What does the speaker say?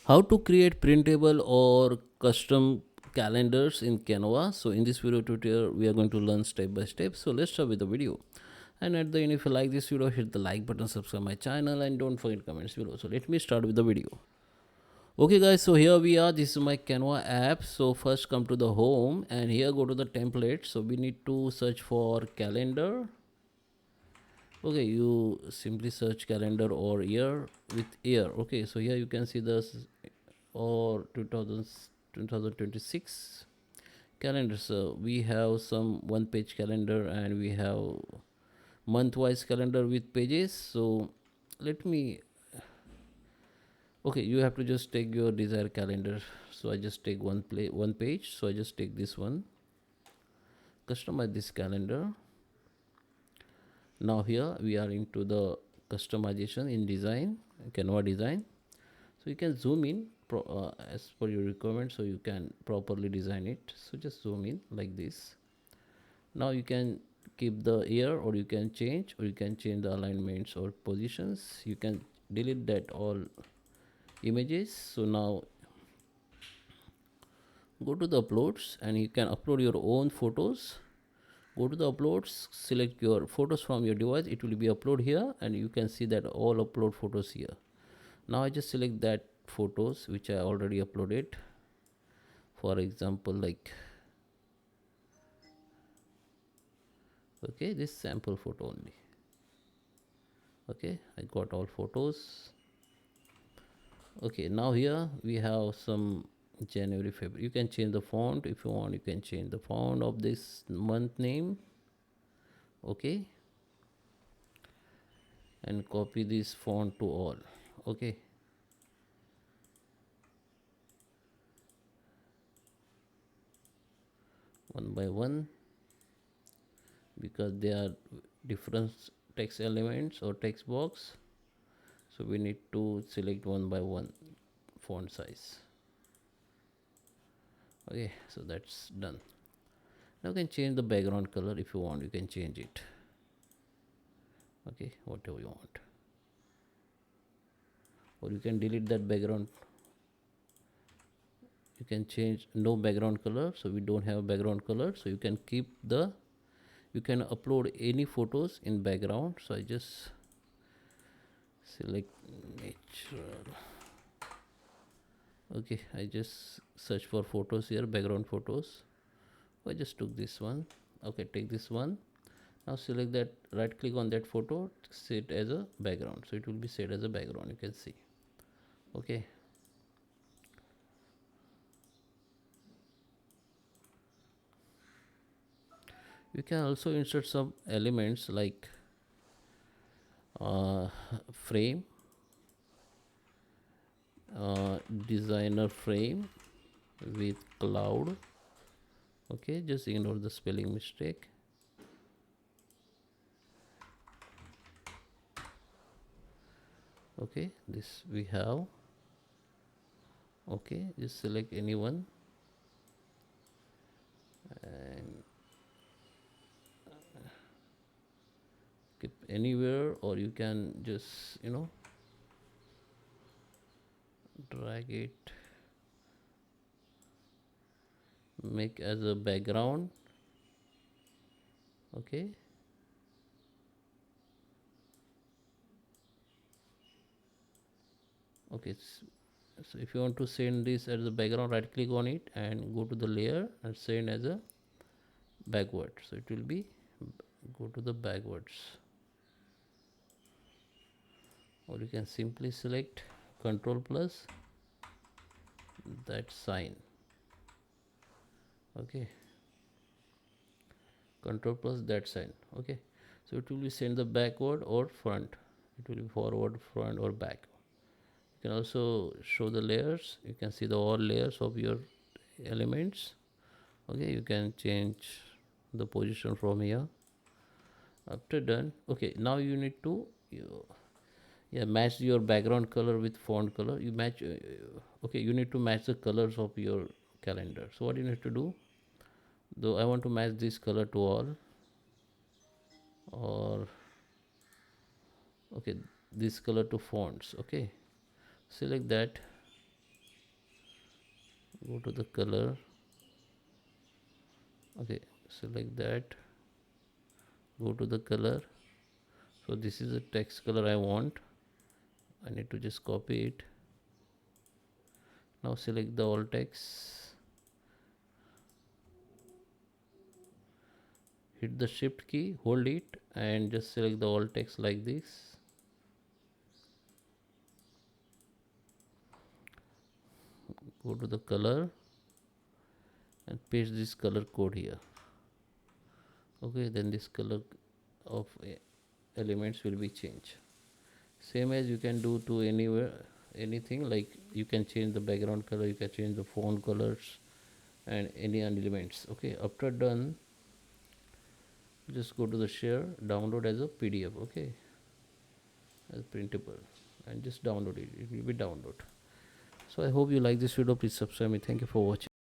How to create printable or custom calendars in Canva. So in this video tutorial we are going to learn step by step. So let's start with the video. And at the end, if you like this video, hit the like button, subscribe my channel, and don't forget comments below. So let me start with the video. Okay guys, so here we are. This is my Canva app. So first come to the home and here go to the template. So we need to search for calendar. Okay, you simply search calendar or year with year. Okay, so here you can see this or 2026 calendar. So we have some one page calendar and we have month wise calendar with pages. So let me, okay, you have to just take your desired calendar. So I just take one page. So I just take this one, customize this calendar. Now here we are into the customization in design, Canva design. So you can zoom in as per your requirement, so you can properly design it. So just zoom in like this. Now you can keep the year, or you can change, the alignments or positions. You can delete that all images. So now go to the uploads and you can upload your own photos. Go to the uploads, select your photos from your device. It will be upload here and you can see that all upload photos here. Now I just select that photos which I already uploaded. For example, like, okay, this sample photo only. Okay, I got all photos. Okay, now here we have some January, February. You can change the font if you want. You can change the font of this month name. Okay, and copy this font to all. Okay, one by one, because they are different text elements or text box, so we need to select one by one font size. Okay, so that's done. Now you can change the background color. If you want, you can change it. Okay, whatever you want, or you can delete that background. You can change no background color, so we don't have background color, so you can keep the, you can upload any photos in background. So I just select natural. Okay, I just search for photos here, background photos. I just took this one. Okay, take this one. Now select that, right click on that photo, set as a background, so it will be set as a background, you can see. Okay, you can also insert some elements like uh, frame, designer frame with cloud. Okay, just ignore the spelling mistake. Okay, this we have. Okay, just select any one and keep anywhere, or you can just, drag it, make as a background. Okay, okay, so if you want to send this as a background, right click on it and go to the layer and send as a backward, so it will be, go to the backwards, or you can simply select control plus that sign. Okay, control plus that sign. Okay, so it will be send the backward or front, it will be forward, front, or back. You can also show the layers. You can see the all layers of your elements. Okay, you can change the position from here. After done, okay, now you need to, yeah, match your background color with font color. You match, okay, you need to match the colors of your calendar. So what you need to do, though I want to match this color to all, or okay, this color to fonts. Okay, select that go to the color. Okay, select that, go to the color. So this is the text color I want. I need to just copy it. Now select the all text, hit the shift key, hold it, and just select the all text like this. Go to the color and paste this color code here. Okay, then this color of elements will be changed. Same as you can do to anywhere, anything, like you can change the background color, you can change the font colors and any elements. Okay, after done, just go to the share, download as a PDF. Okay, as printable, and just download it. It will be download. So I hope you like this video. Please subscribe me. Thank you for watching.